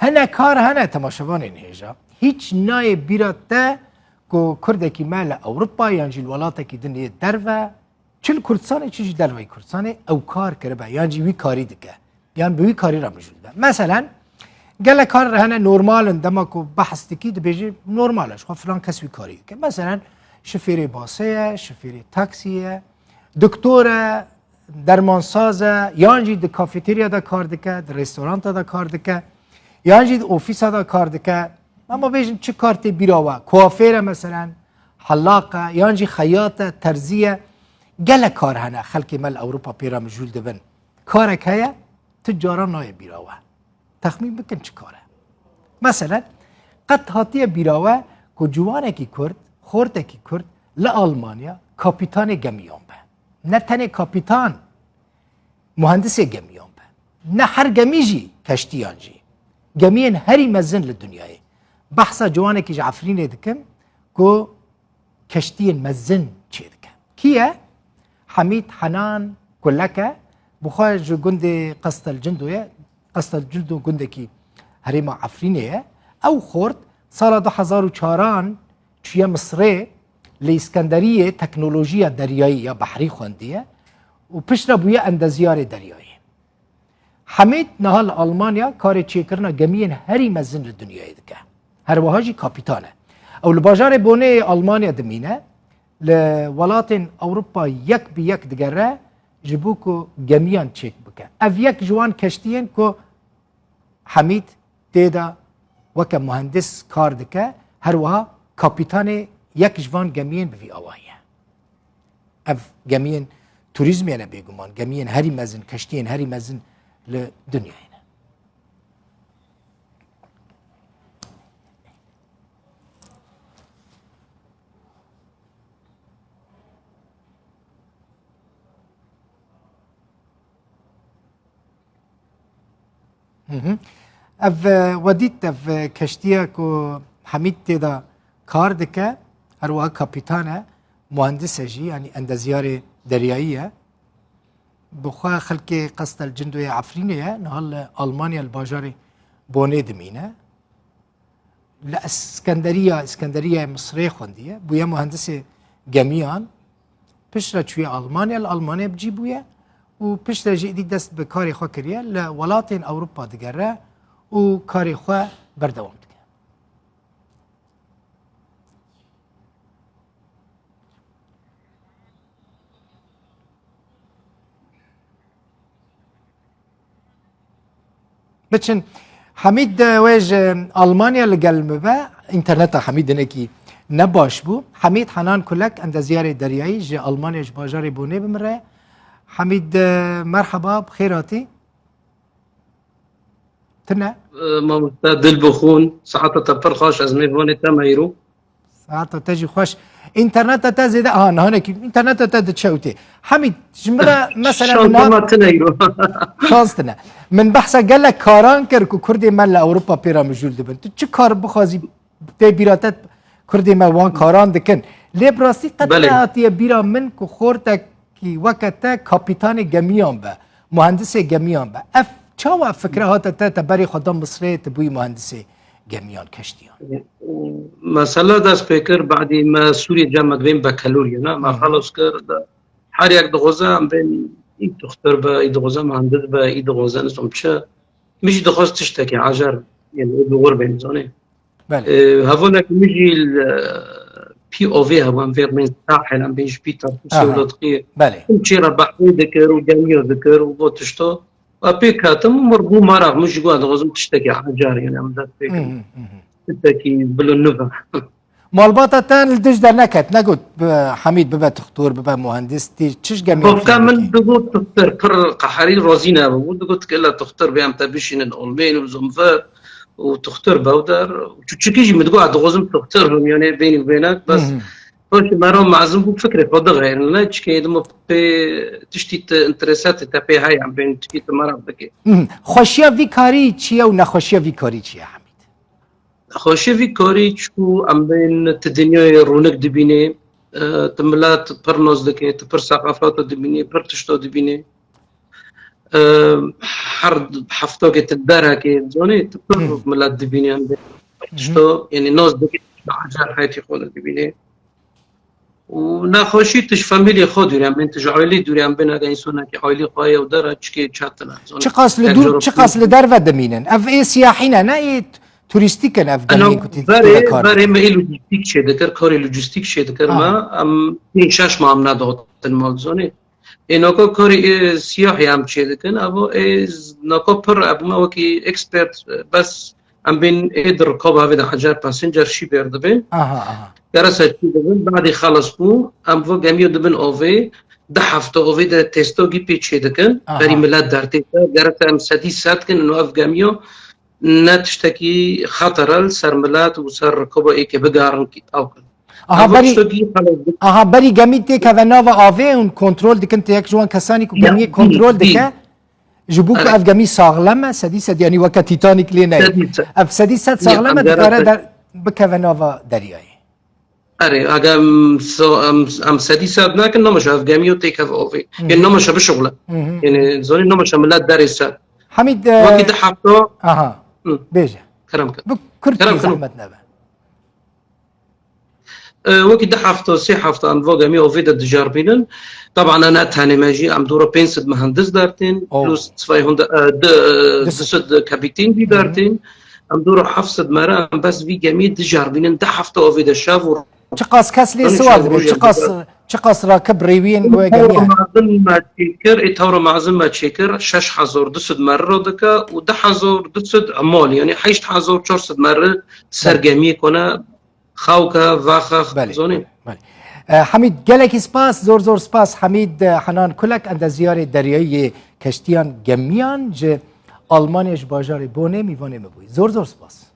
هنه کار هنه تماشاوان هیجا هیچ نای بیراته که کردکی مال اوروپا یعنی الولاته که دنیا درو چل کردستان چیزی دروی کردستان او کار کرده یعنی وی کاری دکه یعنی به وی کاری را مجوده مثلا گله کار هنه نورمال اندما که بحث دکی دبیجی نورمالش خب فلان کسی وی کاری دکه مثلا شفیر باسه شفیر تاکسیه دکتر درمانسازه یعنی د کافتریا دا کار دکه د رستوران دا کار دکه یعنی د اوفیس دا کار دکه اما بیشتر چه کارتی بیراوه کوافیر مثلا حلاقه یعنی خیاط ترزیه گله کار هنه خلک مال اوروپا پیرا مجول دبن کار که تجارا نای بیراوه تخمین بکن چه کاره مثلا قد هاتی بیراوه که جوانه کی کرد خورده کی کرد لآلمانیا کاپیتان گمیان به نه تنه کاپیتان مهندس گمیان به نه هر گمیجی کشتیان جی گمین هری مزن لدنیای بحثا جوانه کی جعفرینه دکم که کشتی مزن چه دکم کیه؟ حمید حنان كلك بخارج جند قصد الجندوية قصد الجندو جندكي هريما عفرينية أو خورد صار 2004 شيا مصري لإسكندرية تكنولوجيا دريائية بحري خواندية وبشرا بويا عند زيارة دريائية حمید نهال ألمانيا كاري تشيكرنا جميعا هري مزن للدنيا دكا هر وهاجي كابيتانه أو الباجار بوني ألمانيا دمينه لولاتن أوروبا يك بيك دقرة جبوكو جميعا تشيك بكا أف يك جوان كشتين كو حميد تيدا وكا مهندس كار دكا هروها كابيتان يك جوان جميعا بفي أوايا أف جميعا توريزمي أنا بيقومان جميعا هري مزن كشتين هري مزن لدنيا اف وديت اف كشتيه كو حميد تدا كار دكا هروا كابيتانا مهندسه جي يعني عند زياره دريائيه بخوا خلقي قصد الجندويه عفرينيه نهال المانيا الباجاري بوني دمينه لا اسكندريه مصري خونديه بويا مهندسه جميعا بشرا شويه المانيا بجيبويا و پشت جدی دست به کاری خو کریه لولاتین اوروپا دگره و کاری خو بردوام دگه بچن حمید ویج آلمانیا لگل با اینترنت حمید نکی نباش بو حمید حنان کلک اند زیاره دریایی جه آلمانیا باجاری بونه بمره حميد مرحبا بخيراتي تنا ما دل بخون ساعات تبر خوش از میوان تمایرو ساعات تجي خوش انترنت تزيد هناك انترنت تشوتي حميد جمله مثلا ما تنيرو شانستنا من بحث قال لك كاران كركو كردي مال اوروبا بيرا مجول دبن تو كار بخازي تي بيراتت كردي ما وان كاران دكن لي براسي قطعاتي بيرا من كو خورتك کی وقت کاپیتان گمیان به مهندس گمیان به اف چه فکره هات تا بری خدام مصری تبوی مهندس گمیان کشتیان مثلا دا سپیکر بعدی ما سوری جامعه بین بکالوریا نه ما خلاص کرد هر یک دغوزه بین این دختر به این دغوزه مهندس به این دغوزه نسوم چه میشه دخواست تشتکی عجر یعنی دور بین زانه بله هفونا که میجی بي او في هم فيرمين ساحل عم بين جبيتر سولتقي بله مشيرا بحوي ذكر وجميع ذكر وبوتشتو ابيكاتم مربو مرق مش قاعد غزم تشتكي حجار يعني عم ذاك تشتكي بالنفع مالباتا تان الدج در نكت نقول حميد ببا دكتور ببا مهندس تشش جميع كامل بقول دكتور بر قحري روزينا بقول قلت كلا دكتور بيعم تبشين الأولمين وزمفر وتختار بودر وتشكيجي متقعد غزم تختارهم يعني بيني وبينك بس فاش مرام معزم بفكرة فضغ يعني لا تشكي دم تشتي انترسات تبي هاي عم بين تشكي مرام بكي خوشيا فيكاري تشيا ونخوشيا فيكاري تشيا حميد خوشيا فيكاري تشكو عم بين تدنيا رونق دبيني تملات برنوز دكي تبر ثقافات دبيني بر تشتو دبيني هر هفته که تداره که زنی تپر ملت دبینیم شتو یعنی ناز دکی عجر حیاتی خود دبینه و نخوشی تش فامیلی خود دوریم من تش عائلی دوریم بین اگه انسان که عائلی قایه و داره چکی چطنه چه قاس در و دمینن اف ای سیاحینه نه ای توریستیکن اف گمی کتی برای ما لوجستیک شه دکر کاری لوجستیک شه دکر ما ام این شش ما هم ندادن مال زنی اینا که کاری سیاحی هم چه دکن اما از نکو پر ابو ما وکی اکسپرت بس ام بین ادر رکاب هاوی ده حجر پاسنجر شی برده بین درسته چی دبن بعدی خلاص بو ام و گمیو دبن اوی ده هفته اوی ده تستو گی پیچه دکن بری ملت در تستا درسته ام سدی سات کن انو اف گمیو نتشتكي خطر سر ملات وسر ركوبه اي که بگارن کی او بری گمیت که و نو آوه اون کنترل دکن تیک جوان کسانی که گمی کنترل دکه جبوك اف گمی ساغلمه سدیست یعنی وقت تیتانیک لینه اف سدیست ساغلمه دکاره در بکه و نو دریایی اره اگه ام سدیست نکن نمشه اف گمیو تیک اف اوه یعنی نمشه بشغله یعنی زونی نمشه ملت دریسته حمید وقت حفظه بيجي كلام كرتي زحمت نبا وقت ده حفظه سي حفظه ام فوق مي اوفيدا دجاربينن طبعا انا تاني ماجي ام دوره بينسد مهندس دارتين بلس 200 دسد كابيتين بي دارتين ام دوره حفظد مرا بس في جميع دجاربينن ده حفظه اوفيدا شاف چقاس کس لی سوال چقاس راکب ریوین و جميع معظم ما تشكر اتورا معظم ما تشكر 6000 دسد مره دكا و 10000 دسد عمال يعني 8000 400 مره سرگرمی کنه خوکا واخخ زوني حمید گلکی سپاس زور سپاس حمید حنان کلک اند زیار دریایی کشتیان گمیان ج آلمانیش باجار بونه میوانه مبوی زور سپاس